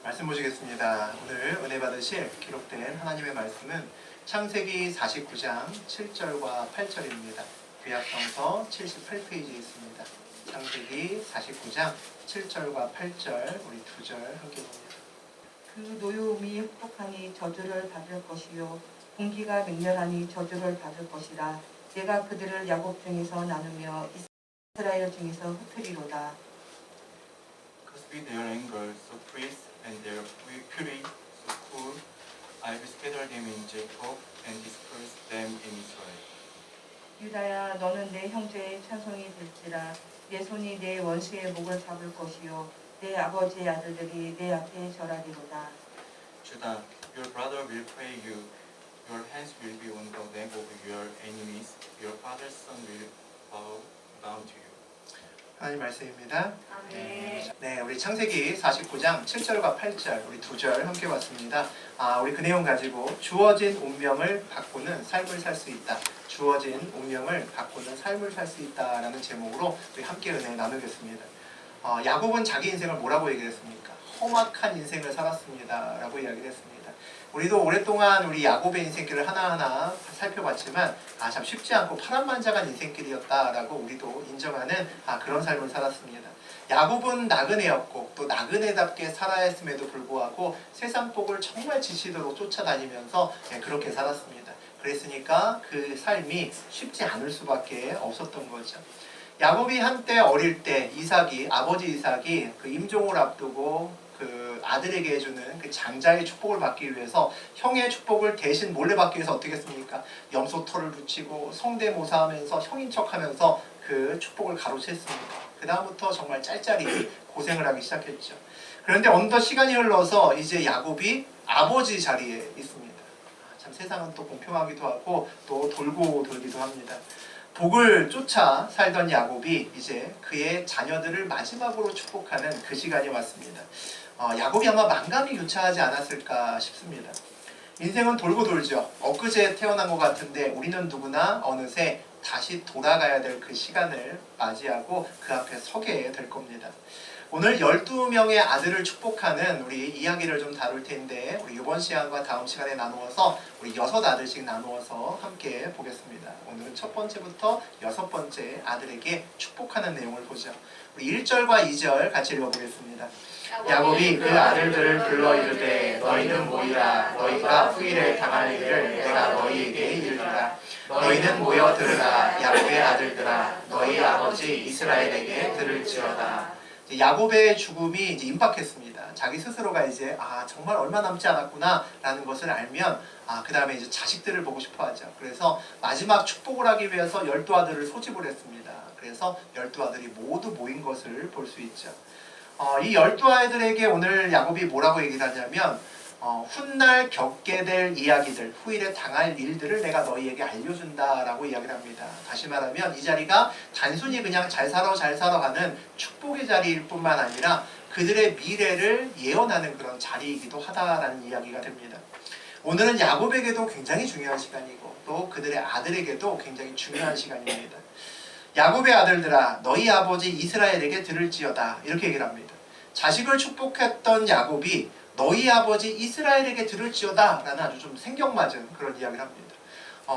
말씀 보시겠습니다. 오늘 은혜 받으실 기록된 하나님의 말씀은 창세기 49장 7절과 8절입니다. 구약성서 78페이지에 있습니다. 창세기 49장 7절과 8절 우리 두 절 함께 봅니다. 그 노여움이 혹독하니 저주를 받을 것이요 공기가 맹렬하니 저주를 받을 것이라. 내가 그들을 야곱 중에서 나누며 이스라엘 중에서 흩으리로다. Because with their anger so fierce and their fury so cool, I will scatter them in Jacob and disperse them in Israel. 유다야, 너는 내 형제의 찬송이 될지라. 내 손이 내 원수의 목을 잡을 것이요 내 아버지의 아들들이 내 앞에 절하리로다. Judah, your brother will pray you. Your hands will be on the neck of your enemies. Your father's son will bow down to you. 하나님 말씀입니다. 아멘. 네, 우리 창세기 49장 7절과 8절 우리 두 절 함께 봤습니다. 우리 그 내용 가지고 주어진 운명을 바꾸는 삶을 살 수 있다. 주어진 운명을 바꾸는 삶을 살 수 있다라는 제목으로 우리 함께 은혜 나누겠습니다. 야곱은 자기 인생을 뭐라고 얘기를 했습니까? 험악한 인생을 살았습니다 라고 이야기를 했습니다. 우리도 오랫동안 우리 야곱의 인생길을 하나하나 살펴봤지만 참 쉽지 않고 파란만장한 인생길이었다라고 우리도 인정하는 그런 삶을 살았습니다. 야곱은 나그네였고 또 나그네답게 살아야 했음에도 불구하고 세상 복을 정말 지치도록 쫓아다니면서 그렇게 살았습니다. 그랬으니까 그 삶이 쉽지 않을 수밖에 없었던 거죠. 야곱이 한때 어릴 때 아버지 이삭이 그 임종을 앞두고 그 아들에게 해주는 그 장자의 축복을 받기 위해서 형의 축복을 대신 몰래 받기 위해서 어떻게 했습니까? 염소털을 붙이고 성대모사하면서 형인 척하면서 그 축복을 가로챘습니다. 그 다음부터 정말 짤짤이 고생을 하기 시작했죠. 그런데 어느덧 시간이 흘러서 이제 야곱이 아버지 자리에 있습니다. 참 세상은 또 공평하기도 하고 또 돌고 돌기도 합니다. 복을 쫓아 살던 야곱이 이제 그의 자녀들을 마지막으로 축복하는 그 시간이 왔습니다. 야곱이 아마 만감이 교차하지 않았을까 싶습니다. 인생은 돌고 돌죠. 엊그제 태어난 것 같은데 우리는 누구나 어느새 다시 돌아가야 될 그 시간을 맞이하고 그 앞에 서게 될 겁니다. 오늘 12명의 아들을 축복하는 우리 이야기를 좀 다룰 텐데 우리 이번 시간과 다음 시간에 나누어서 우리 6아들씩 나누어서 함께 보겠습니다. 오늘은 첫 번째부터 6번째 아들에게 축복하는 내용을 보죠. 우리 1절과 2절 같이 읽어보겠습니다. 야곱이 그 아들들을 불러 이르되 너희는 모이라. 너희가 후일에 당할 일을 내가 너희에게 이르리라. 너희는 모여 들으라. 야곱의 아들들아, 너희 아버지 이스라엘에게 들을지어다. 야곱의 죽음이 이제 임박했습니다. 자기 스스로가 이제 정말 얼마 남지 않았구나 라는 것을 알면 그 다음에 이제 자식들을 보고 싶어 하죠. 그래서 마지막 축복을 하기 위해서 12아들을 소집을 했습니다. 그래서 12아들이 모두 모인 것을 볼 수 있죠. 이 12아이들에게 오늘 야곱이 뭐라고 얘기를 하냐면 훗날 겪게 될 이야기들, 후일에 당할 일들을 내가 너희에게 알려준다 라고 이야기를 합니다. 다시 말하면 이 자리가 단순히 그냥 잘 살아 하는 축복의 자리일 뿐만 아니라 그들의 미래를 예언하는 그런 자리이기도 하다라는 이야기가 됩니다. 오늘은 야곱에게도 굉장히 중요한 시간이고 또 그들의 아들에게도 굉장히 중요한 시간입니다. 야곱의 아들들아, 너희 아버지 이스라엘에게 들을지어다, 이렇게 얘기를 합니다. 자식을 축복했던 야곱이 너희 아버지 이스라엘에게 들을지어다 라는 아주 좀 생경맞은 그런 이야기를 합니다.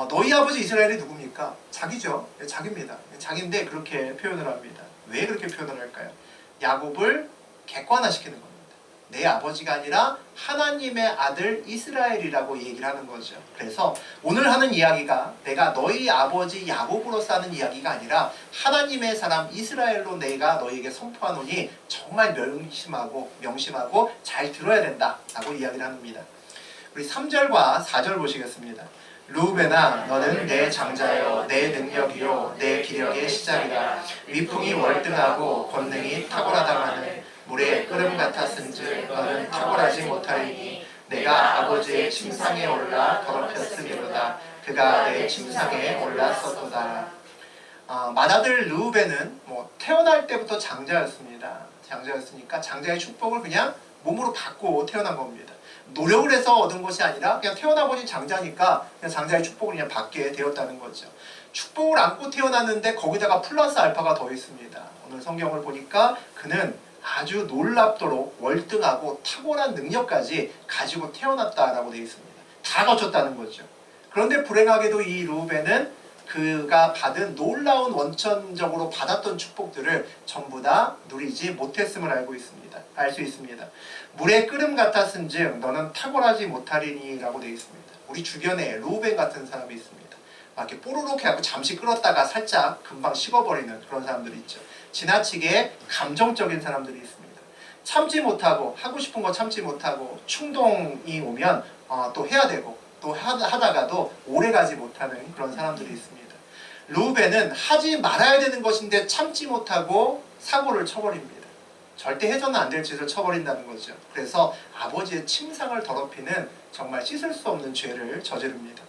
너희 아버지 이스라엘이 누굽니까? 자기죠. 자기입니다. 자기인데 그렇게 표현을 합니다. 왜 그렇게 표현을 할까요? 야곱을 객관화시키는 겁니다. 내 아버지가 아니라 하나님의 아들 이스라엘이라고 얘기를 하는 거죠. 그래서 오늘 하는 이야기가 내가 너희 아버지 야곱으로서 하는 이야기가 아니라 하나님의 사람 이스라엘로 내가 너희에게 선포하노니 정말 명심하고 잘 들어야 된다 라고 이야기를 합니다. 우리 3절과 4절 보시겠습니다. 루벤아, 너는 내 장자요 내 능력이요 내 기력의 시작이다. 위풍이 월등하고 권능이 탁월하다마는 물의 끓음 같았은즉 너는 탁월하지 못하리니 내가 아버지의 침상에 올라 더럽혔으리로다. 그가 내 침상에 올랐었도다. 맏아들 르우벤은 태어날 때부터 장자였습니다. 장자였으니까 장자의 축복을 그냥 몸으로 받고 태어난 겁니다. 노력을 해서 얻은 것이 아니라 그냥 태어나보니 장자니까 그냥 장자의 축복을 그냥 받게 되었다는 거죠. 축복을 안고 태어났는데 거기다가 플러스 알파가 더 있습니다. 오늘 성경을 보니까 그는 아주 놀랍도록 월등하고 탁월한 능력까지 가지고 태어났다라고 되어 있습니다. 다 거쳤다는 거죠. 그런데 불행하게도 이 루벤은 그가 받은 놀라운 원천적으로 받았던 축복들을 전부 다 누리지 못했음을 알 수 있습니다. 물의 끓음 같았은즉 너는 탁월하지 못하리니 라고 되어 있습니다. 우리 주변에 루벤 같은 사람이 있습니다. 막 이렇게 뽀로록 해갖고 잠시 끓었다가 살짝 금방 식어버리는 그런 사람들이 있죠. 지나치게 감정적인 사람들이 있습니다. 참지 못하고 하고 싶은 거 참지 못하고 충동이 오면 또 해야 되고 또 하다가도 오래가지 못하는 그런 사람들이 있습니다. 루벤은 하지 말아야 되는 것인데 참지 못하고 사고를 쳐버립니다. 절대 해서는 안 될 짓을 쳐버린다는 거죠. 그래서 아버지의 침상을 더럽히는 정말 씻을 수 없는 죄를 저지릅니다.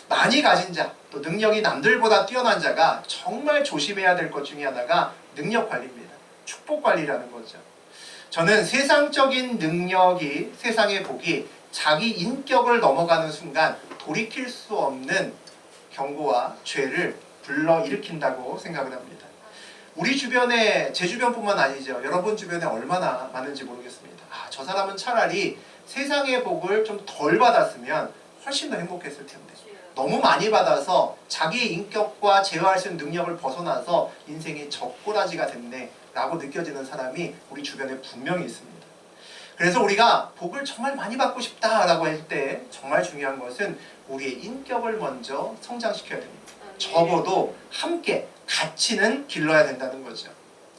많이 가진 자, 또 능력이 남들보다 뛰어난 자가 정말 조심해야 될 것 중에 하나가 능력 관리입니다. 축복 관리라는 거죠. 저는 세상적인 능력이, 세상의 복이 자기 인격을 넘어가는 순간 돌이킬 수 없는 경고와 죄를 불러일으킨다고 생각을 합니다. 우리 주변에, 제 주변뿐만 아니죠. 여러분 주변에 얼마나 많은지 모르겠습니다. 저 사람은 차라리 세상의 복을 좀 덜 받았으면 훨씬 더 행복했을 텐데 너무 많이 받아서 자기의 인격과 제어할 수 있는 능력을 벗어나서 인생이 젓가라지가 됐네 라고 느껴지는 사람이 우리 주변에 분명히 있습니다. 그래서 우리가 복을 정말 많이 받고 싶다라고 할 때 정말 중요한 것은 우리의 인격을 먼저 성장시켜야 됩니다. 적어도 함께 같이는 길러야 된다는 거죠.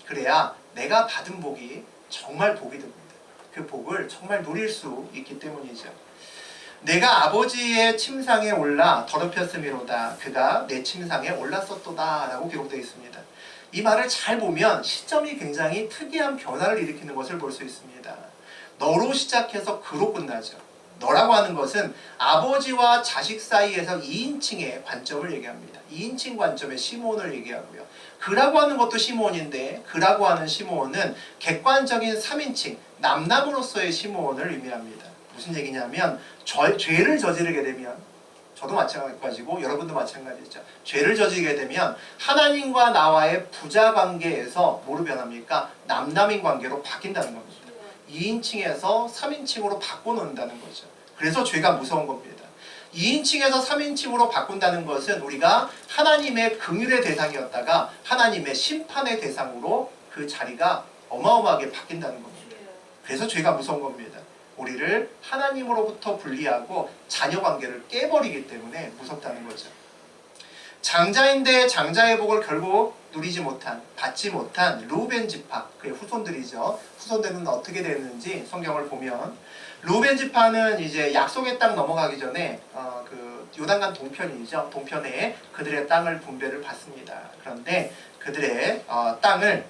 그래야 내가 받은 복이 정말 복이 됩니다. 그 복을 정말 누릴 수 있기 때문이죠. 내가 아버지의 침상에 올라 더럽혔음이로다. 그가 내 침상에 올랐었도다 라고 기록되어 있습니다. 이 말을 잘 보면 시점이 굉장히 특이한 변화를 일으키는 것을 볼 수 있습니다. 너로 시작해서 그로 끝나죠. 너라고 하는 것은 아버지와 자식 사이에서 2인칭의 관점을 얘기합니다. 2인칭 관점의 시몬을 얘기하고요. 그라고 하는 것도 시몬인데 그라고 하는 시몬은 객관적인 3인칭 남남으로서의 시몬을 의미합니다. 무슨 얘기냐면 죄를 저지르게 되면 저도 마찬가지고 여러분도 마찬가지죠. 죄를 저지르게 되면 하나님과 나와의 부자 관계에서 뭐로 변합니까? 남남인 관계로 바뀐다는 겁니다. 2인칭에서 3인칭으로 바꿔놓는다는 거죠. 그래서 죄가 무서운 겁니다. 2인칭에서 3인칭으로 바꾼다는 것은 우리가 하나님의 긍휼의 대상이었다가 하나님의 심판의 대상으로 그 자리가 어마어마하게 바뀐다는 겁니다. 그래서 죄가 무서운 겁니다. 우리를 하나님으로부터 분리하고 자녀 관계를 깨버리기 때문에 무섭다는 거죠. 장자인데 장자의 복을 결국 누리지 못한, 받지 못한 루벤 지파, 그의 후손들이죠. 후손들은 어떻게 됐는지 성경을 보면 루벤 지파는 이제 약속의 땅 넘어가기 전에 그 요단강 동편이죠. 동편에 그들의 땅을 분배를 받습니다. 그런데 그들의 땅을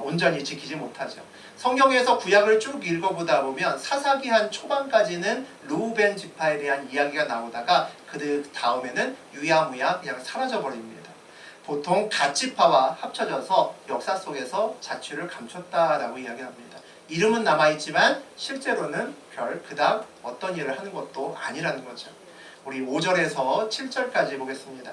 온전히 지키지 못하죠. 성경에서 구약을 쭉 읽어보다 보면 사사기한 초반까지는 루벤 지파에 대한 이야기가 나오다가 그 다음에는 유야무야 그냥 사라져버립니다. 보통 갓지파와 합쳐져서 역사 속에서 자취를 감췄다라고 이야기합니다. 이름은 남아있지만 실제로는 그닥 어떤 일을 하는 것도 아니라는 거죠. 우리 5절에서 7절까지 보겠습니다.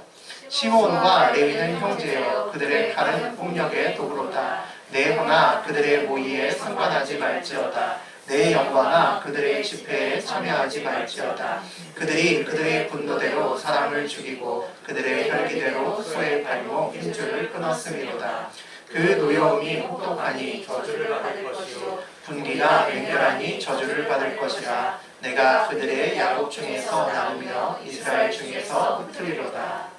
시몬과 레위는 형제여 그들의 칼은 폭력의 도구로다. 내 허나 그들의 모의에 상관하지 말지어다. 내 영광아 그들의 집회에 참여하지 말지어다. 그들이 그들의 분노대로 사람을 죽이고 그들의 혈기대로 소의 발목 힘줄을 끊었음이로다. 그 노여움이 혹독하니 저주를 받을 것이요 분기가 맹렬하니 저주를 받을 것이라. 내가 그들의 야곱 중에서 나누며 이스라엘 중에서 흩으리로다.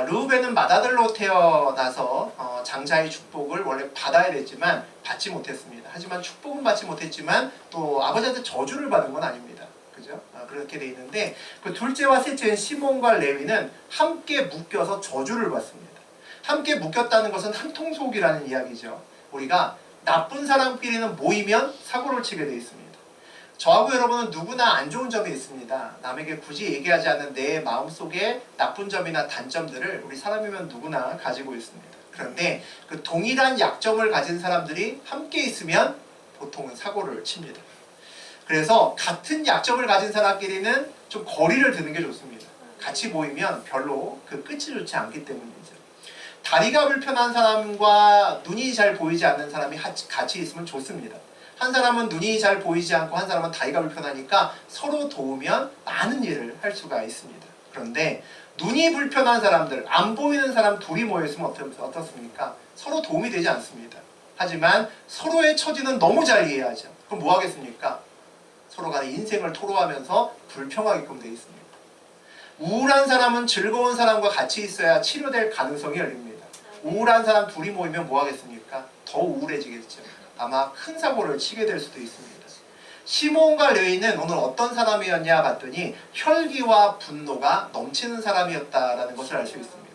르우벤은 맏아들로 태어나서 장자의 축복을 원래 받아야 됐지만 받지 못했습니다. 하지만 축복은 받지 못했지만 또 아버지한테 저주를 받은 건 아닙니다. 그죠? 그렇게 돼 있는데 그 둘째와 셋째인 시몬과 레위는 함께 묶여서 저주를 받습니다. 함께 묶였다는 것은 한통속이라는 이야기죠. 우리가 나쁜 사람끼리는 모이면 사고를 치게 돼 있습니다. 저하고 여러분은 누구나 안 좋은 점이 있습니다. 남에게 굳이 얘기하지 않는 내 마음속에 나쁜 점이나 단점들을 우리 사람이면 누구나 가지고 있습니다. 그런데 그 동일한 약점을 가진 사람들이 함께 있으면 보통은 사고를 칩니다. 그래서 같은 약점을 가진 사람끼리는 좀 거리를 두는 게 좋습니다. 같이 모이면 별로 그 끝이 좋지 않기 때문이죠. 다리가 불편한 사람과 눈이 잘 보이지 않는 사람이 같이 있으면 좋습니다. 한 사람은 눈이 잘 보이지 않고 한 사람은 다리가 불편하니까 서로 도우면 많은 일을 할 수가 있습니다. 그런데 눈이 불편한 사람들, 안 보이는 사람 둘이 모였으면 어떻습니까? 서로 도움이 되지 않습니다. 하지만 서로의 처지는 너무 잘 이해하죠. 그럼 뭐 하겠습니까? 서로 간에 인생을 토로하면서 불평하게끔 되어 있습니다. 우울한 사람은 즐거운 사람과 같이 있어야 치료될 가능성이 열립니다. 우울한 사람 둘이 모이면 뭐 하겠습니까? 더 우울해지겠죠. 아마 큰 사고를 치게 될 수도 있습니다. 시몬과 레위는 오늘 어떤 사람이었냐 봤더니 혈기와 분노가 넘치는 사람이었다라는 것을 알 수 있습니다.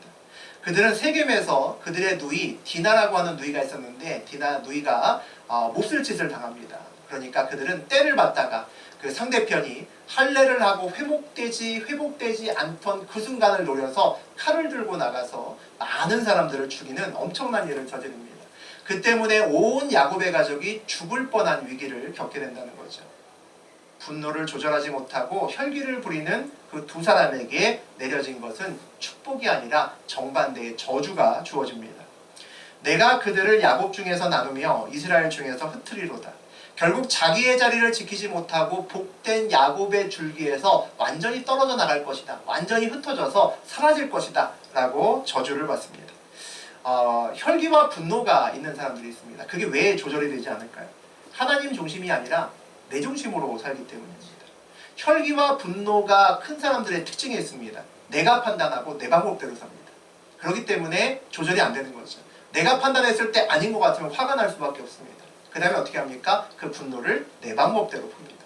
그들은 세겜에서 그들의 누이 디나라고 하는 누이가 있었는데 디나 누이가 몹쓸 짓을 당합니다. 그러니까 그들은 때를 받다가 그 상대편이 할례를 하고 회복되지 않던 그 순간을 노려서 칼을 들고 나가서 많은 사람들을 죽이는 엄청난 일을 저지릅니다. 그 때문에 온 야곱의 가족이 죽을 뻔한 위기를 겪게 된다는 거죠. 분노를 조절하지 못하고 혈기를 부리는 그 두 사람에게 내려진 것은 축복이 아니라 정반대의 저주가 주어집니다. 내가 그들을 야곱 중에서 나누며 이스라엘 중에서 흩으리로다. 결국 자기의 자리를 지키지 못하고 복된 야곱의 줄기에서 완전히 떨어져 나갈 것이다. 완전히 흩어져서 사라질 것이다. 라고 저주를 받습니다. 혈기와 분노가 있는 사람들이 있습니다. 그게 왜 조절이 되지 않을까요? 하나님 중심이 아니라 내 중심으로 살기 때문입니다. 혈기와 분노가 큰 사람들의 특징이 있습니다. 내가 판단하고 내 방법대로 삽니다. 그렇기 때문에 조절이 안 되는 거죠. 내가 판단했을 때 아닌 것 같으면 화가 날 수밖에 없습니다. 그 다음에 어떻게 합니까? 그 분노를 내 방법대로 풉니다.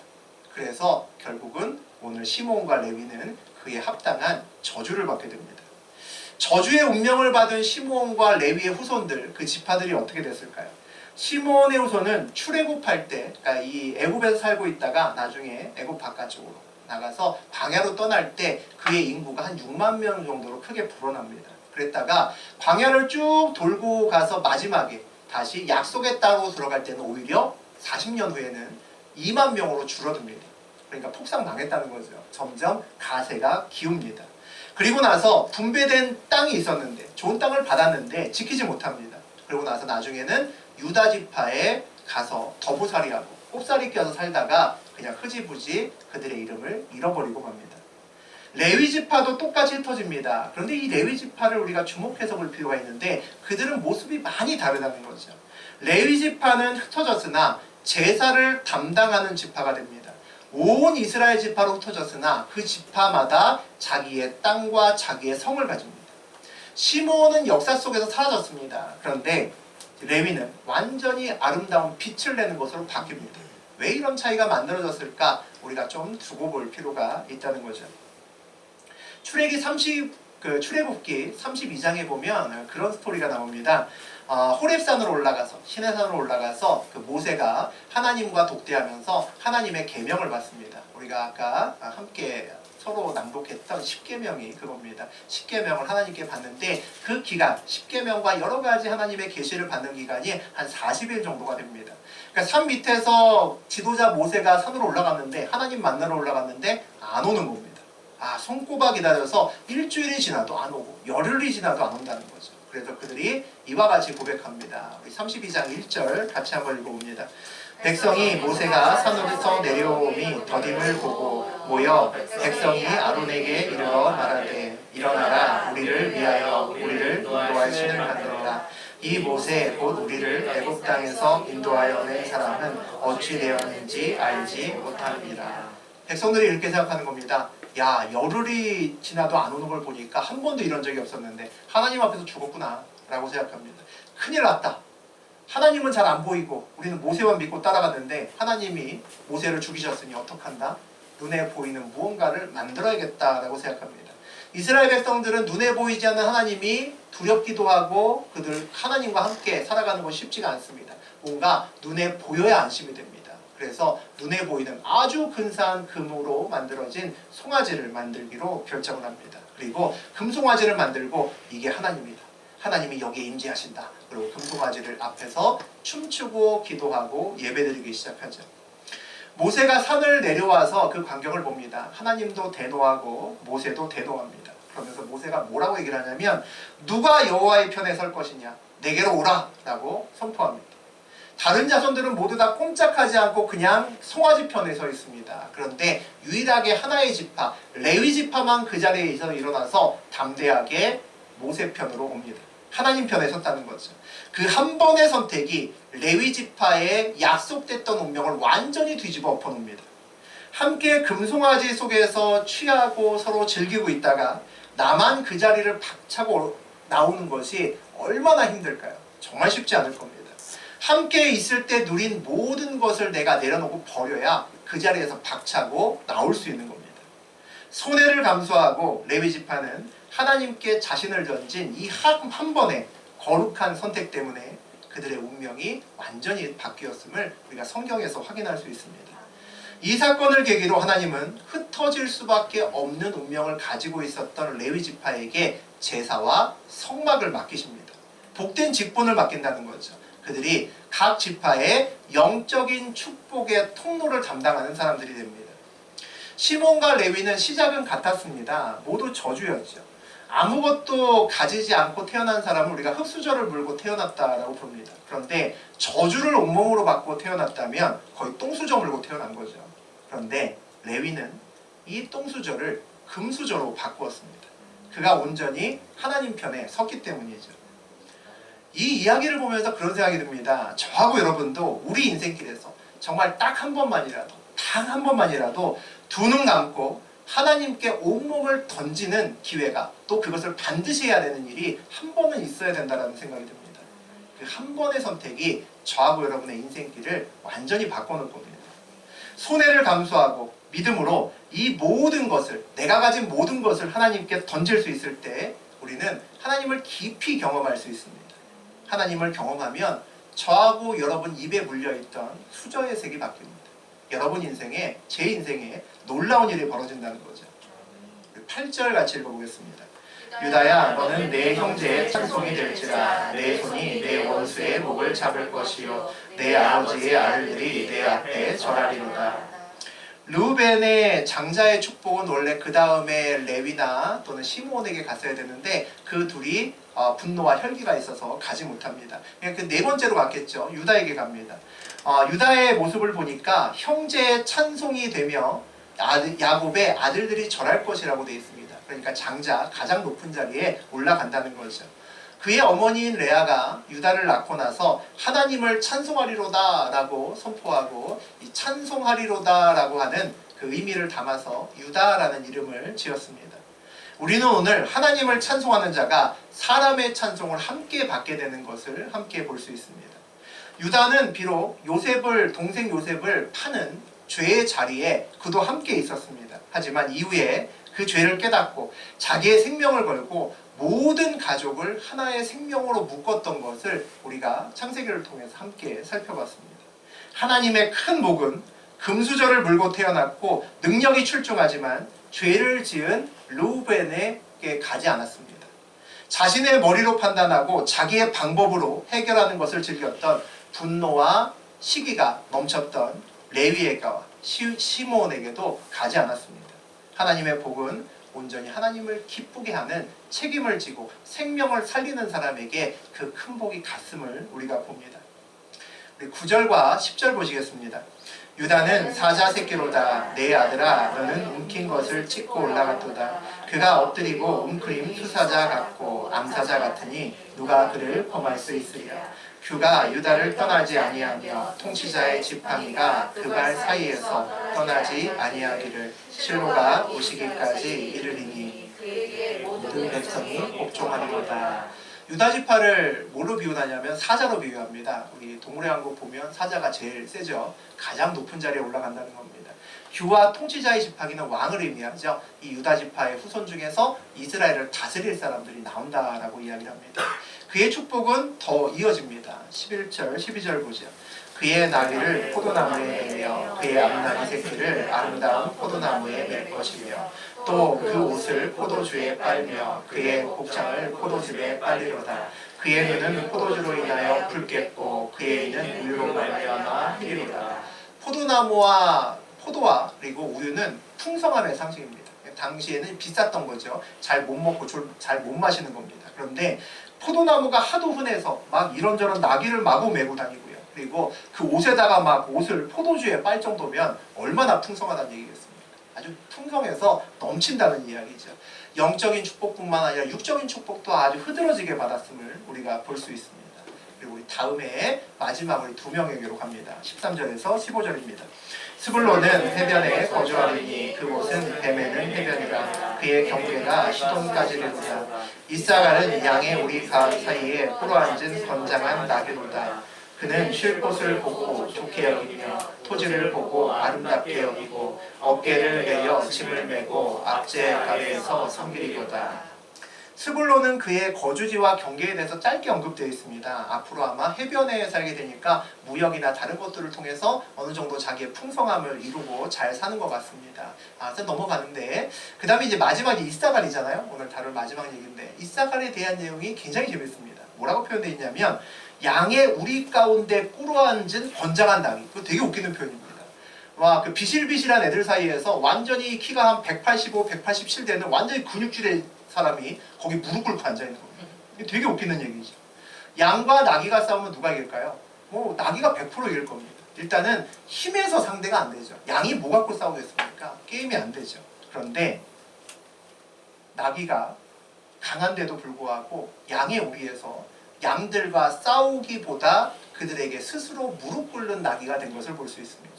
그래서 결국은 오늘 시몬과 레위는 그에 합당한 저주를 받게 됩니다. 저주의 운명을 받은 시몬과 레위의 후손들, 그 지파들이 어떻게 됐을까요? 시몬의 후손은 출애굽할 때, 그러니까 이 애굽에서 살고 있다가 나중에 애굽 바깥쪽으로 나가서 광야로 떠날 때 그의 인구가 한 6만 명 정도로 크게 불어납니다. 그랬다가 광야를 쭉 돌고 가서 마지막에 다시 약속의 땅으로 들어갈 때는 오히려 40년 후에는 2만 명으로 줄어듭니다. 그러니까 폭삭 망했다는 거죠. 점점 가세가 기웁니다. 그리고 나서 분배된 땅이 있었는데 좋은 땅을 받았는데 지키지 못합니다. 그리고 나서 나중에는 유다 지파에 가서 더부살이하고 꼽살이 껴서 살다가 그냥 흐지부지 그들의 이름을 잃어버리고 갑니다. 레위 지파도 똑같이 흩어집니다. 그런데 이 레위 지파를 우리가 주목해서 볼 필요가 있는데 그들은 모습이 많이 다르다는 거죠. 레위 지파는 흩어졌으나 제사를 담당하는 지파가 됩니다. 온 이스라엘 지파로 흩어졌으나 그 지파마다 자기의 땅과 자기의 성을 가집니다. 시몬은 역사 속에서 사라졌습니다. 그런데 레위는 완전히 아름다운 빛을 내는 것으로 바뀝니다. 왜 이런 차이가 만들어졌을까? 우리가 좀 두고 볼 필요가 있다는 거죠. 출애굽기 32장에 보면 그런 스토리가 나옵니다. 호렙산으로 올라가서 시내산으로 올라가서 그 모세가 하나님과 독대하면서 하나님의 계명을 받습니다. 우리가 아까 함께 서로 낭독했던 10계명이 그겁니다. 10계명을 하나님께 받는데 그 기간 10계명과 여러 가지 하나님의 계시를 받는 기간이 한 40일 정도가 됩니다. 그러니까 산 밑에서 지도자 모세가 산으로 올라갔는데 하나님 만나러 올라갔는데 안 오는 겁니다. 손꼽아 기다려서 일주일이 지나도 안 오고 열흘이 지나도 안 온다는 거죠. 그래서 그들이 이와 같이 고백합니다. 우리 32장 1절 같이 한번 읽어봅니다. 백성이 모세가 산으로서 내려오니 더딤을 보고 모여 백성이 아론에게 이르러 말하되 일어나라 우리를 위하여 우리를 인도할 신을 만들어라. 이 모세 곧 우리를 애굽 땅에서 인도하여 낸 사람은 어찌 되었는지 알지 못합니다. 백성들이 이렇게 생각하는 겁니다. 야, 열흘이 지나도 안 오는 걸 보니까 한 번도 이런 적이 없었는데 하나님 앞에서 죽었구나 라고 생각합니다. 큰일 났다. 하나님은 잘 안 보이고 우리는 모세만 믿고 따라갔는데 하나님이 모세를 죽이셨으니 어떡한다? 눈에 보이는 무언가를 만들어야겠다라고 생각합니다. 이스라엘 백성들은 눈에 보이지 않는 하나님이 두렵기도 하고 그들 하나님과 함께 살아가는 것이 쉽지가 않습니다. 뭔가 눈에 보여야 안심이 됩니다. 그래서 눈에 보이는 아주 근사한 금으로 만들어진 송아지를 만들기로 결정을 합니다. 그리고 금송아지를 만들고 이게 하나님이다. 하나님이 여기에 임재하신다. 그리고 금송아지를 앞에서 춤추고 기도하고 예배드리기 시작하죠. 모세가 산을 내려와서 그 광경을 봅니다. 하나님도 대노하고 모세도 대노합니다. 그러면서 모세가 뭐라고 얘기를 하냐면 누가 여호와의 편에 설 것이냐 내게로 오라 라고 선포합니다. 다른 자손들은 모두 다 꼼짝하지 않고 그냥 송아지 편에 서 있습니다. 그런데 유일하게 하나의 지파 레위 지파만 그 자리에서 일어나서 담대하게 모세 편으로 옵니다. 하나님 편에 섰다는 거죠. 그 한 번의 선택이 레위 지파의 약속됐던 운명을 완전히 뒤집어 엎어놓습니다. 함께 금송아지 속에서 취하고 서로 즐기고 있다가 나만 그 자리를 박차고 나오는 것이 얼마나 힘들까요? 정말 쉽지 않을 겁니다. 함께 있을 때 누린 모든 것을 내가 내려놓고 버려야 그 자리에서 박차고 나올 수 있는 겁니다. 손해를 감수하고 레위 지파는 하나님께 자신을 던진 이 한 번의 거룩한 선택 때문에 그들의 운명이 완전히 바뀌었음을 우리가 성경에서 확인할 수 있습니다. 이 사건을 계기로 하나님은 흩어질 수밖에 없는 운명을 가지고 있었던 레위 지파에게 제사와 성막을 맡기십니다. 복된 직분을 맡긴다는 거죠. 그들이 각 지파의 영적인 축복의 통로를 담당하는 사람들이 됩니다. 시몬과 레위는 시작은 같았습니다. 모두 저주였죠. 아무것도 가지지 않고 태어난 사람을 우리가 흙수저를 물고 태어났다라고 봅니다. 그런데 저주를 온몸으로 받고 태어났다면 거의 똥수저 물고 태어난 거죠. 그런데 레위는 이 똥수저를 금수저로 바꾸었습니다. 그가 온전히 하나님 편에 섰기 때문이죠. 이 이야기를 보면서 그런 생각이 듭니다. 저하고 여러분도 우리 인생길에서 정말 딱 한 번만이라도 단 한 번만이라도 두 눈 감고 하나님께 온몸을 던지는 기회가 또 그것을 반드시 해야 되는 일이 한 번은 있어야 된다는 생각이 듭니다. 그 한 번의 선택이 저하고 여러분의 인생길을 완전히 바꿔놓을 겁니다. 손해를 감수하고 믿음으로 이 모든 것을 내가 가진 모든 것을 하나님께 던질 수 있을 때 우리는 하나님을 깊이 경험할 수 있습니다. 하나님을 경험하면 저하고 여러분 입에 물려있던 수저의 색이 바뀝니다. 여러분 인생에 제 인생에 놀라운 일이 벌어진다는 거죠. 8절 같이 읽어보겠습니다. 유다야 너는 내 형제의 찬송이 될지라 내 손이 내 원수의 목을 잡을 것이요 내 아버지의 아들들이 내 앞에 절하리로다. 르우벤의 장자의 축복은 원래 그 다음에 레위나 또는 시므온에게 갔어야 되는데 그 둘이 분노와 혈기가 있어서 가지 못합니다. 그 네 번째로 갔겠죠. 유다에게 갑니다. 유다의 모습을 보니까 형제의 찬송이 되며 야곱의 아들들이 절할 것이라고 되어 있습니다. 그러니까 장자 가장 높은 자리에 올라간다는 거죠. 그의 어머니인 레아가 유다를 낳고 나서 하나님을 찬송하리로다 라고 선포하고 이 찬송하리로다 라고 하는 그 의미를 담아서 유다라는 이름을 지었습니다. 우리는 오늘 하나님을 찬송하는 자가 사람의 찬송을 함께 받게 되는 것을 함께 볼 수 있습니다. 유다는 비록 동생 요셉을 파는 죄의 자리에 그도 함께 있었습니다. 하지만 이후에 그 죄를 깨닫고 자기의 생명을 걸고 모든 가족을 하나의 생명으로 묶었던 것을 우리가 창세기를 통해서 함께 살펴봤습니다. 하나님의 큰 복은 금수저를 물고 태어났고 능력이 출중하지만 죄를 지은 르우벤에게 가지 않았습니다. 자신의 머리로 판단하고 자기의 방법으로 해결하는 것을 즐겼던 분노와 시기가 넘쳤던 레위에게와 시므온에게도 가지 않았습니다. 하나님의 복은 온전히 하나님을 기쁘게 하는 책임을 지고 생명을 살리는 사람에게 그 큰 복이 갔음을 우리가 봅니다. 우리 9절과 10절 보시겠습니다. 유다는 사자 새끼로다. 내 아들아 너는 움킨 것을 찢고 올라갔도다. 그가 엎드리고 웅크림 수사자 같고 암사자 같으니 누가 그를 범할 수 있으랴. 그가 유다를 떠나지 아니하며 통치자의 지팡이가 그 발 사이에서 떠나지 아니하기를 실로가 오시기까지 이르리니 모든 백성이 복종하리로다. 유다 지파를 뭐로 비유하냐면 사자로 비유합니다. 우리 동물의 왕국 보면 사자가 제일 세죠. 가장 높은 자리에 올라간다는 겁니다. 규와 통치자의 지팡이는 왕을 의미하죠. 이 유다 지파의 후손 중에서 이스라엘을 다스릴 사람들이 나온다라고 이야기를 합니다. 그의 축복은 더 이어집니다. 11절, 12절 보죠. 그의 나귀를 포도나무에 매며 그의 앞나귀 새끼를 아름다운 포도나무에 맬 것이며 또 그 옷을 포도주에 빨며 그의 복장을 포도즙에 빨리로다. 그의 눈은 포도주로 인하여 붉겠고 그의 이는 물로 말미암아 희리로다. 포도와 그리고 우유는 풍성함의 상징입니다. 당시에는 비쌌던 거죠. 잘 못 먹고 잘 못 마시는 겁니다. 그런데 포도나무가 하도 흔해서 막 이런저런 나귀를 마구 메고 다니고요. 그리고 그 옷에다가 막 옷을 포도주에 빨 정도면 얼마나 풍성하다는 얘기겠습니까? 아주 풍성해서 넘친다는 이야기죠. 영적인 축복뿐만 아니라 육적인 축복도 아주 흐드러지게 받았음을 우리가 볼 수 있습니다. 그리고 우리 다음에 마지막으로 두 명에게로 갑니다. 13절에서 15절입니다. 스불론은 해변에 거주하리니 그곳은 뱀에는 해변이라 그의 경계가 시돈까지리로다. 이사갈은 양의 우리가 사이에 꿇어앉은 건장한 나귀로다. 그는 쉴 곳을 보고 좋게 여기며 토지를 보고 아름답게 여기고 어깨를 내려 짐을 메고 앞제 아래에서 섬기리로다. 스불론은 그의 거주지와 경계에 대해서 짧게 언급되어 있습니다. 앞으로 아마 해변에 살게 되니까 무역이나 다른 것들을 통해서 어느 정도 자기의 풍성함을 이루고 잘 사는 것 같습니다. 그래서 넘어가는데 그 다음에 이제 마지막이 이사갈이잖아요. 오늘 다룰 마지막 얘기인데 이사갈에 대한 내용이 굉장히 재밌습니다. 뭐라고 표현되어 있냐면 양의 우리 가운데 꿇어앉은 건장한 나귀. 그거 되게 웃기는 표현입니다. 와, 그 비실비실한 애들 사이에서 완전히 키가 한 185, 187 되는 완전히 근육질의 사람이 거기 무릎 꿇고 앉아있는 겁니다. 이게 되게 웃기는 얘기죠. 양과 나귀가 싸우면 누가 이길까요? 나귀가 100% 이길 겁니다. 일단은 힘에서 상대가 안 되죠. 양이 뭐 갖고 싸우겠습니까? 게임이 안 되죠. 그런데 나귀가 강한데도 불구하고 양의 우리에서 양들과 싸우기보다 그들에게 스스로 무릎 꿇는 나귀가 된 것을 볼 수 있습니다.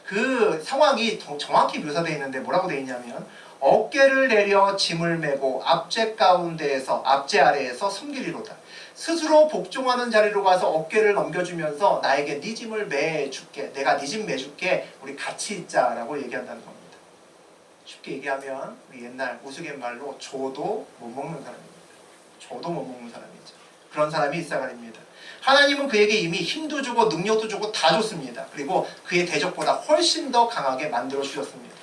그 상황이 정확히 묘사되어 있는데 뭐라고 되어 있냐면 어깨를 내려 짐을 메고 앞제 가운데에서 앞제 아래에서 섬기리로다. 스스로 복종하는 자리로 가서 어깨를 넘겨주면서 나에게 네 짐을 매줄게. 내가 네 짐 매줄게. 우리 같이 있자라고 얘기한다는 겁니다. 쉽게 얘기하면 우리 옛날 우스갯말로 조도 못 먹는 사람입니다. 조도 못 먹는 사람이죠. 그런 사람이 이사갈입니다. 하나님은 그에게 이미 힘도 주고 능력도 주고 다 줬습니다. 그리고 그의 대적보다 훨씬 더 강하게 만들어 주셨습니다.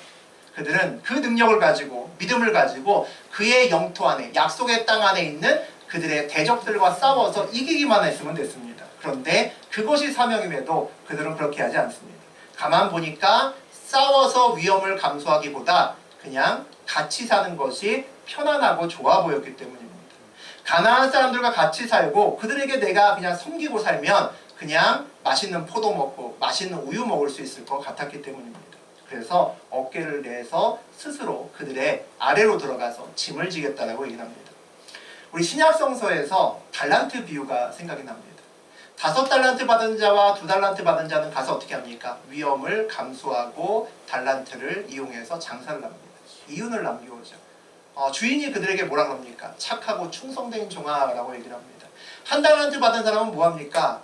그들은 그 능력을 가지고 믿음을 가지고 그의 영토 안에 약속의 땅 안에 있는 그들의 대적들과 싸워서 이기기만 했으면 됐습니다. 그런데 그것이 사명임에도 그들은 그렇게 하지 않습니다. 가만 보니까 싸워서 위험을 감수하기보다 그냥 같이 사는 것이 편안하고 좋아 보였기 때문입니다. 가나안 사람들과 같이 살고 그들에게 내가 그냥 섬기고 살면 그냥 맛있는 포도 먹고 맛있는 우유 먹을 수 있을 것 같았기 때문입니다. 그래서 어깨를 내서 스스로 그들의 아래로 들어가서 짐을 지겠다라고 얘기를 합니다. 우리 신약성서에서 달란트 비유가 생각이 납니다. 5달란트 받은 자와 2달란트 받은 자는 가서 어떻게 합니까? 위험을 감수하고 달란트를 이용해서 장사를 합니다. 이윤을 남겨오죠. 주인이 그들에게 뭐라 그럽니까? 착하고 충성된 종아라고 얘기를 합니다. 1달란트 받은 사람은 뭐합니까?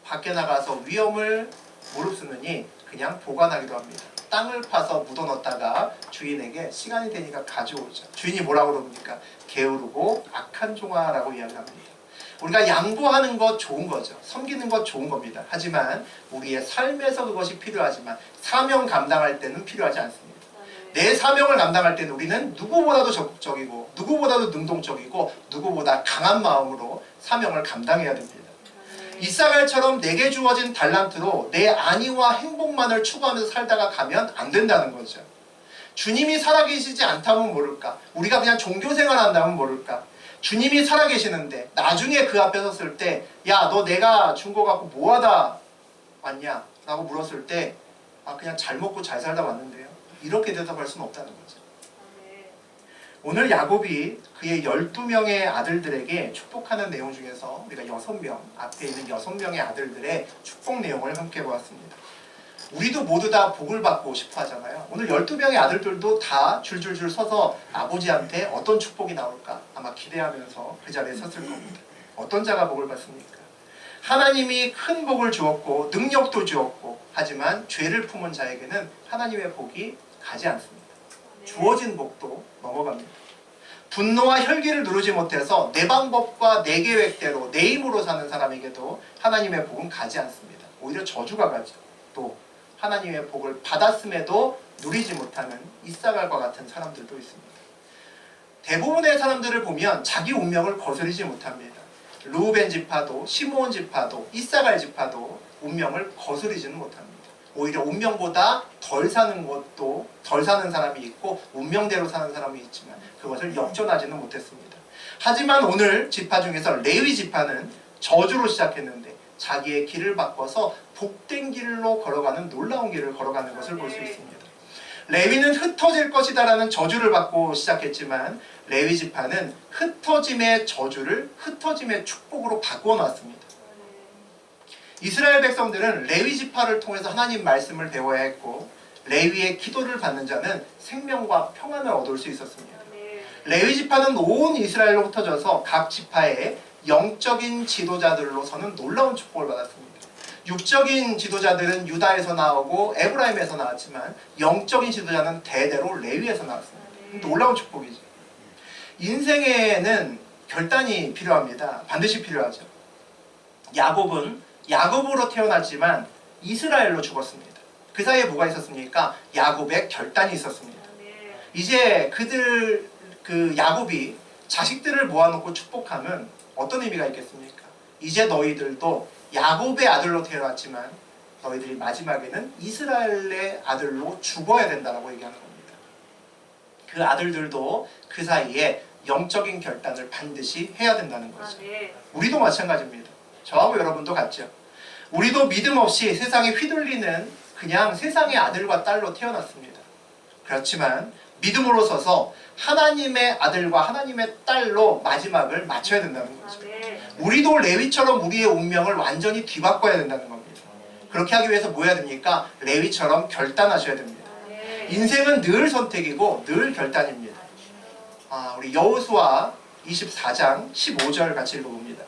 밖에 나가서 위험을 무릅쓰느니 그냥 보관하기도 합니다. 땅을 파서 묻어넣었다가 주인에게 시간이 되니까 가져오죠. 주인이 뭐라고 그럽니까? 게으르고 악한 종아라고 이야기를 합니다. 우리가 양보하는 것 좋은 거죠. 섬기는 것 좋은 겁니다. 하지만 우리의 삶에서 그것이 필요하지만 사명 감당할 때는 필요하지 않습니다. 내 사명을 감당할 때는 우리는 누구보다도 적극적이고 누구보다도 능동적이고 누구보다 강한 마음으로 사명을 감당해야 됩니다. 이사갈처럼 내게 주어진 달란트로 내 안위와 행복만을 추구하면서 살다가 가면 안 된다는 거죠. 주님이 살아계시지 않다면 모를까? 우리가 그냥 종교생활 한다면 모를까? 주님이 살아계시는데 나중에 그 앞에 섰을 때 야, 너 내가 준 거 갖고 뭐하다 왔냐? 라고 물었을 때 그냥 잘 먹고 잘 살다 왔는데요. 이렇게 대답할 수는 없다는 거죠. 오늘 야곱이 그의 12명의 아들들에게 축복하는 내용 중에서 우리가 6명, 앞에 있는 6명의 아들들의 축복 내용을 함께 보았습니다. 우리도 모두 다 복을 받고 싶어 하잖아요. 오늘 12명의 아들들도 다 줄줄줄 서서 아버지한테 어떤 축복이 나올까 아마 기대하면서 그 자리에 섰을 겁니다. 어떤 자가 복을 받습니까? 하나님이 큰 복을 주었고 능력도 주었고 하지만 죄를 품은 자에게는 하나님의 복이 가지 않습니다. 주어진 복도 넘어갑니다. 분노와 혈기를 누르지 못해서 내 방법과 내 계획대로 내 힘으로 사는 사람에게도 하나님의 복은 가지 않습니다. 오히려 저주가 가죠. 또 하나님의 복을 받았음에도 누리지 못하는 이사갈과 같은 사람들도 있습니다. 대부분의 사람들을 보면 자기 운명을 거스르지 못합니다. 루벤 지파도 시므온 지파도 이사갈 지파도 운명을 거스르지는 못합니다. 오히려 운명보다 덜 사는 것도 덜 사는 사람이 있고 운명대로 사는 사람이 있지만 그것을 역전하지는 못했습니다. 하지만 오늘 지파 중에서 레위 지파는 저주로 시작했는데 자기의 길을 바꿔서 복된 길로 걸어가는 놀라운 길을 걸어가는 것을 볼 수 있습니다. 레위는 흩어질 것이다라는 저주를 받고 시작했지만 레위 지파는 흩어짐의 저주를 흩어짐의 축복으로 바꾸어 놨습니다. 이스라엘 백성들은 레위 지파를 통해서 하나님 말씀을 배워야 했고 레위의 기도를 받는 자는 생명과 평안을 얻을 수 있었습니다. 레위 지파는 온 이스라엘로 흩어져서 각 지파의 영적인 지도자들로서는 놀라운 축복을 받았습니다. 육적인 지도자들은 유다에서 나오고 에브라임에서 나왔지만 영적인 지도자는 대대로 레위에서 나왔습니다. 놀라운 축복이죠. 인생에는 결단이 필요합니다. 반드시 필요하죠. 야곱은 야곱으로 태어났지만 이스라엘로 죽었습니다. 그 사이에 뭐가 있었습니까? 야곱의 결단이 있었습니다. 이제 그 야곱이 자식들을 모아놓고 축복하면 어떤 의미가 있겠습니까? 이제 너희들도 야곱의 아들로 태어났지만 너희들이 마지막에는 이스라엘의 아들로 죽어야 된다고 얘기하는 겁니다. 그 아들들도 그 사이에 영적인 결단을 반드시 해야 된다는 거죠. 우리도 마찬가지입니다. 저하고 여러분도 같죠. 우리도 믿음 없이 세상에 휘둘리는 그냥 세상의 아들과 딸로 태어났습니다. 그렇지만 믿음으로 서서 하나님의 아들과 하나님의 딸로 마지막을 맞춰야 된다는 거죠. 우리도 레위처럼 우리의 운명을 완전히 뒤바꿔야 된다는 겁니다. 그렇게 하기 위해서 뭐 해야 됩니까? 레위처럼 결단하셔야 됩니다. 인생은 늘 선택이고 늘 결단입니다. 우리 여호수아 24장 15절 같이 읽어봅니다.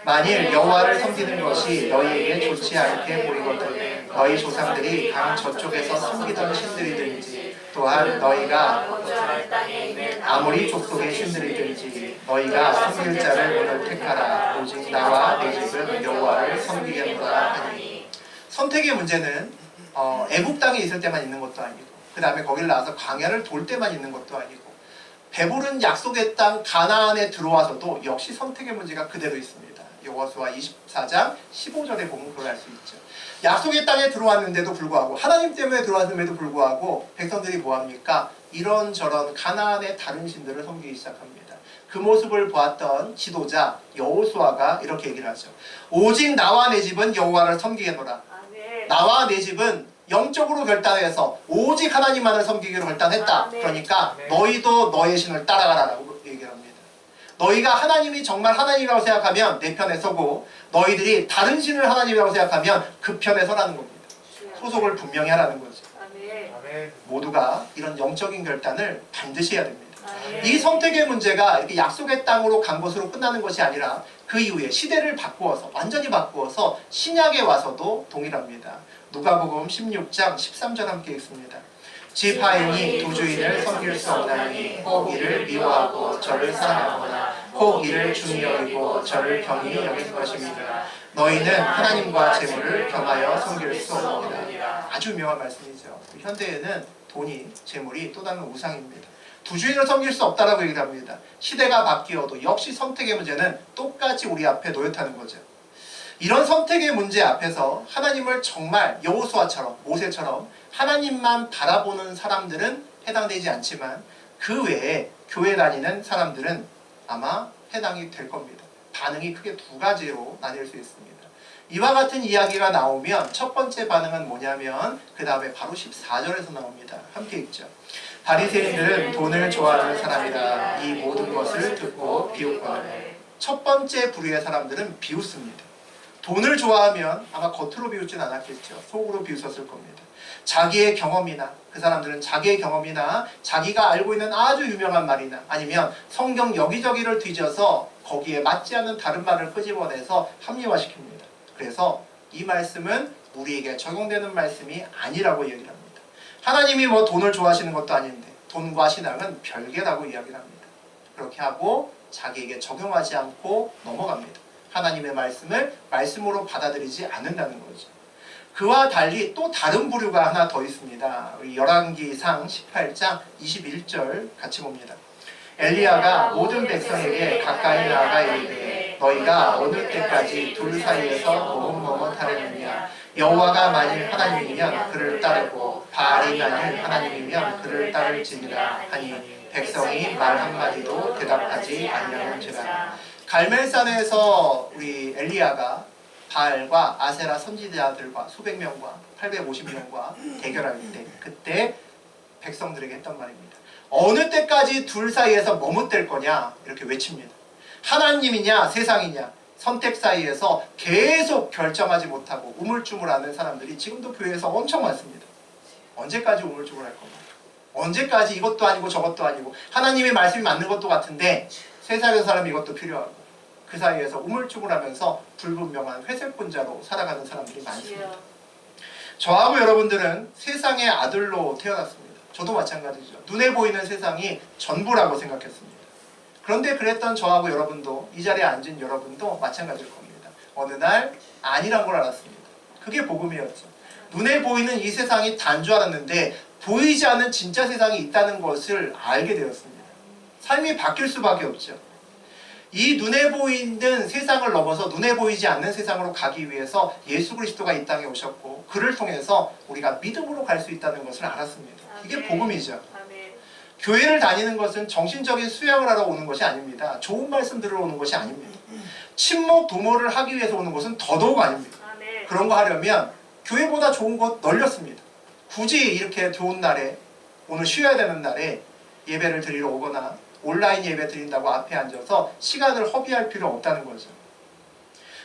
만일 여호와를 섬기는 것이 너희에게 좋지 않게 보이거든 너희 조상들이 강 저쪽에서 섬기던 신들이든지 또한 너희가 아무리 족속의 신들이든지 너희가 섬길 자를 오늘 택하라. 오직 나와 내 집은 여호와를 섬기겠노라 하니. 선택의 문제는 애굽 땅에 있을 때만 있는 것도 아니고 그 다음에 거기를 나와서 광야를 돌 때만 있는 것도 아니고 배부른 약속의 땅 가나안에 들어와서도 역시 선택의 문제가 그대로 있습니다. 여호수아 24장 15절에 보면 그걸 알 수 있죠. 약속의 땅에 들어왔는데도 불구하고 하나님 때문에 들어왔음에도 불구하고 백성들이 뭐합니까? 이런저런 가나안의 다른 신들을 섬기기 시작합니다. 그 모습을 보았던 지도자 여호수아가 이렇게 얘기를 하죠. 오직 나와 내 집은 여호와를 섬기겠노라. 나와 내 집은 영적으로 결단해서 오직 하나님만을 섬기기로 결단했다. 그러니까 너희도 너의 신을 따라가라라고 얘기를 합니다. 너희가 하나님이 정말 하나님이라고 생각하면 내 편에 서고 너희들이 다른 신을 하나님이라고 생각하면 그 편에 서라는 겁니다. 소속을 분명히 하라는 거죠. 모두가 이런 영적인 결단을 반드시 해야 됩니다. 이 선택의 문제가 이렇게 약속의 땅으로 간 것으로 끝나는 것이 아니라 그 이후에 시대를 바꾸어서 완전히 바꾸어서 신약에 와서도 동일합니다. 누가복음 16장 13절 함께 읽습니다. 집 하인이 두 주인을 섬길 수 없나니 혹 이를 미워하고 저를 사랑하거나 혹 이를 중히 여기고 저를 경히 여길 것입니다. 너희는 하나님과 재물을 겸하여 섬길 수 없느니라. 아주 유명한 말씀이죠. 현대에는 돈이, 재물이 또 다른 우상입니다. 두 주인을 섬길 수 없다라고 얘기를 합니다. 시대가 바뀌어도 역시 선택의 문제는 똑같이 우리 앞에 놓였다는 거죠. 이런 선택의 문제 앞에서 하나님을 정말 여호수아처럼 모세처럼 하나님만 바라보는 사람들은 해당되지 않지만 그 외에 교회 다니는 사람들은 아마 해당이 될 겁니다. 반응이 크게 두 가지로 나뉠 수 있습니다. 이와 같은 이야기가 나오면 첫 번째 반응은 뭐냐면 그 다음에 바로 14절에서 나옵니다. 함께 읽죠. 바리새인들은 돈을 좋아하는 사람이라 이 모든 것을 듣고 비웃거늘. 첫 번째 부류의 사람들은 비웃습니다. 돈을 좋아하면 아마 겉으로 비웃진 않았겠죠. 속으로 비웃었을 겁니다. 자기의 경험이나 그 사람들은 자기의 경험이나 자기가 알고 있는 아주 유명한 말이나 아니면 성경 여기저기를 뒤져서 거기에 맞지 않는 다른 말을 끄집어내서 합리화시킵니다. 그래서 이 말씀은 우리에게 적용되는 말씀이 아니라고 얘기를 합니다. 하나님이 뭐 돈을 좋아하시는 것도 아닌데 돈과 신앙은 별개라고 이야기를 합니다. 그렇게 하고 자기에게 적용하지 않고 넘어갑니다. 하나님의 말씀을 말씀으로 받아들이지 않는다는 거죠. 그와 달리 또 다른 부류가 하나 더 있습니다. 우리 열왕기상 18장 21절 같이 봅니다. 엘리야가 모든 백성에게 가까이 나아가 이르되 너희가 어느 때까지 둘 사이에서 머뭇머뭇하려느냐. 여호와가 만일 하나님이면 그를 따르고 바알이 만일 하나님이면 그를 따를지니라 하니 백성이 말 한마디도 대답하지 아니하는지라. 갈멜산에서 우리 엘리야가 바알과 아세라 선지자들과 수백 명과 850명과 대결할 때 그때 백성들에게 했던 말입니다. 어느 때까지 둘 사이에서 머뭇댈 거냐 이렇게 외칩니다. 하나님이냐 세상이냐 선택 사이에서 계속 결정하지 못하고 우물쭈물하는 사람들이 지금도 교회에서 엄청 많습니다. 언제까지 우물쭈물할 겁니까? 언제까지 이것도 아니고 저것도 아니고 하나님의 말씀이 맞는 것도 같은데 세상의 사람이 이것도 필요하고 그 사이에서 우물쭈물하면서 불분명한 회색분자로 살아가는 사람들이 많습니다. 저하고 여러분들은 세상의 아들로 태어났습니다. 저도 마찬가지죠. 눈에 보이는 세상이 전부라고 생각했습니다. 그런데 그랬던 저하고 여러분도 이 자리에 앉은 여러분도 마찬가지일 겁니다. 어느 날 아니란 걸 알았습니다. 그게 복음이었죠. 눈에 보이는 이 세상이 단 줄 알았는데 보이지 않는 진짜 세상이 있다는 것을 알게 되었습니다. 삶이 바뀔 수밖에 없죠. 이 눈에 보이는 세상을 넘어서 눈에 보이지 않는 세상으로 가기 위해서 예수 그리스도가 이 땅에 오셨고 그를 통해서 우리가 믿음으로 갈 수 있다는 것을 알았습니다. 이게 복음이죠. 교회를 다니는 것은 정신적인 수양을 하러 오는 것이 아닙니다. 좋은 말씀 들으러 오는 것이 아닙니다. 친목 도모를 하기 위해서 오는 것은 더더욱 아닙니다. 그런 거 하려면 교회보다 좋은 것 널렸습니다. 굳이 이렇게 좋은 날에 오늘 쉬어야 되는 날에 예배를 드리러 오거나 온라인 예배 드린다고 앞에 앉아서 시간을 허비할 필요 없다는 거죠.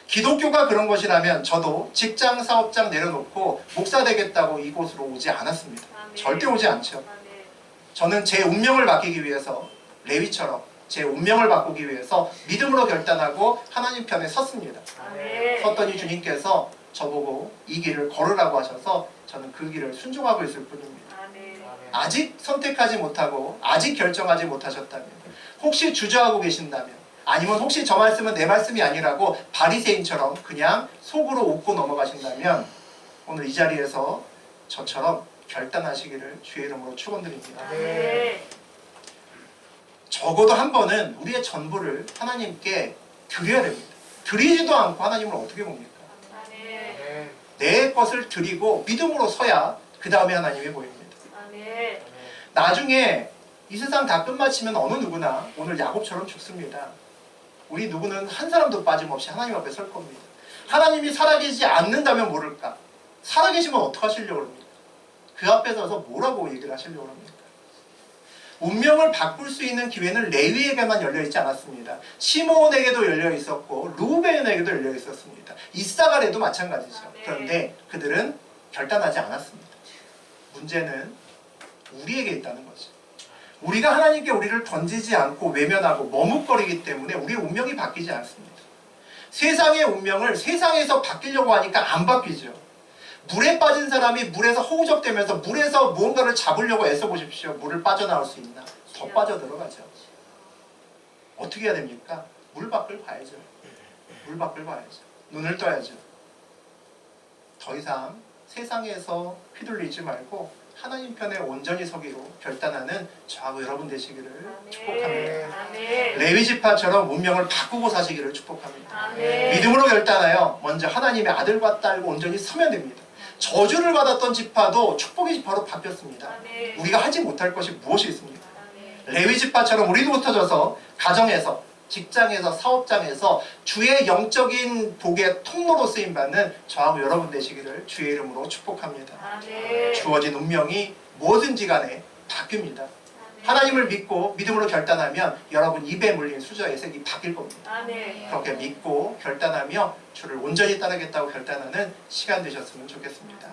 기독교가 그런 것이라면 저도 직장 사업장 내려놓고 목사 되겠다고 이곳으로 오지 않았습니다. 절대 오지 않죠. 저는 제 운명을 바뀌기 위해서 레위처럼 제 운명을 바꾸기 위해서 믿음으로 결단하고 하나님 편에 섰습니다. 섰더니 주님께서 저보고 이 길을 걸으라고 하셔서 저는 그 길을 순종하고 있을 뿐입니다. 아직 선택하지 못하고 아직 결정하지 못하셨다면 혹시 주저하고 계신다면 아니면 혹시 저 말씀은 내 말씀이 아니라고 바리새인처럼 그냥 속으로 웃고 넘어가신다면 오늘 이 자리에서 저처럼 결단하시기를 주의 이름으로 축원드립니다. 적어도 한 번은 우리의 전부를 하나님께 드려야 됩니다. 드리지도 않고 하나님을 어떻게 봅니까? 내 것을 드리고 믿음으로 서야 그 다음에 하나님이 보입니다. 나중에 이 세상 다 끝마치면 어느 누구나 오늘 야곱처럼 죽습니다. 우리 누구는 한 사람도 빠짐없이 하나님 앞에 설 겁니다. 하나님이 살아계시지 않는다면 모를까? 살아계시면 어떡하시려고 합니까? 그 앞에 서서 뭐라고 얘기를 하시려고 합니까? 운명을 바꿀 수 있는 기회는 레위에게만 열려있지 않았습니다. 시므온에게도 열려있었고 루벤에게도 열려있었습니다. 이사갈에도 마찬가지죠. 그런데 그들은 결단하지 않았습니다. 문제는 우리에게 있다는 거죠. 우리가 하나님께 우리를 던지지 않고 외면하고 머뭇거리기 때문에 우리의 운명이 바뀌지 않습니다. 세상의 운명을 세상에서 바뀌려고 하니까 안 바뀌죠. 물에 빠진 사람이 물에서 허우적대면서 물에서 무언가를 잡으려고 애써보십시오. 물을 빠져나올 수 있나? 더 빠져들어가죠. 어떻게 해야 됩니까? 물 밖을 봐야죠. 물 밖을 봐야죠. 눈을 떠야죠. 더 이상 세상에서 휘둘리지 말고 하나님 편에 온전히 서기로 결단하는 저하고 여러분 되시기를 축복합니다. 레위지파처럼 운명을 바꾸고 사시기를 축복합니다. 믿음으로 결단하여 먼저 하나님의 아들과 딸과 온전히 서면 됩니다. 저주를 받았던 지파도 축복의 지파로 바뀌었습니다. 우리가 하지 못할 것이 무엇이 있습니까? 레위지파처럼 우리도 흩어져서 가정에서 직장에서 사업장에서 주의 영적인 복의 통로로 쓰임받는 저하고 여러분 되시기를 주의 이름으로 축복합니다. 주어진 운명이 뭐든지 간에 바뀝니다. 하나님을 믿고 믿음으로 결단하면 여러분 입에 물린 수저의 색이 바뀔 겁니다. 그렇게 믿고 결단하며 주를 온전히 따르겠다고 결단하는 시간 되셨으면 좋겠습니다.